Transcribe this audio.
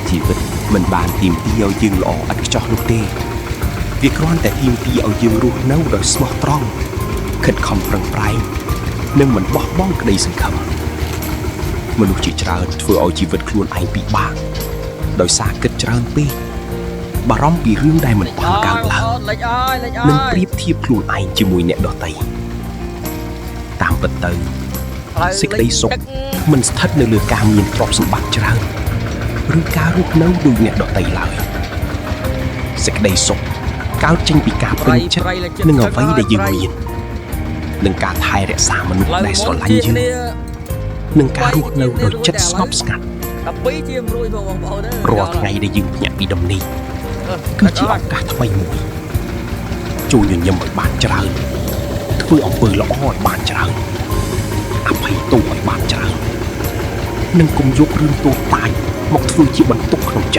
ជីវិតមិនបានទាមទារឲ្យយើងល្អឥតខ្ចោះនោះទេវាគ្រាន់តែទាមទារឲ្យយើងរស់នៅដោយស្មោះត្រង់ខិតខំប្រឹងប្រែងនិងមិនបោះបង់ក្តីសង្ឃឹមមនុស្សជាច្រើនធ្វើឲ្យជីវិតខ្លួនឯងពិបាកដោយសារគិតច្រើនពេកបារម្ភពីរឿងដែលមិនបានកើតឡើងនិងប្រៀបធៀបខ្លួនឯងជាមួយអ្នកដទៃតាមពិតទៅសេចក្តីសុខមិនស្ថិតនៅលើការមានទ្រព្យសម្បត្តិច្រើនឬការរស់នៅដូចអ្នកដទៃឡើយសេចក្តីសុខកើតចេញពីការពេញចិត្តនឹងអ្វីដែលយើងមាននិងការថែរក្សាមនុស្សដែលស្រឡាញ់យើងនិងការរស់នៅដោយចិត្តស្ងប់ស្ងាត់12ជារួយបងប្អូនរាល់ថ្ងៃដែលយើងភ្ញាក់ពីដំណេកគឺជាឱកាសថ្មីមួយជួយញញឹមឲ្យបានច្រើនធ្វើអំពើល្អឲ្យបានច្រើនអភ័យទោសឲ្យបានច្រើននិងកុំយករឿងតូចតាចមកធ្វើជាបន្ទុកក្នុងចិត្ត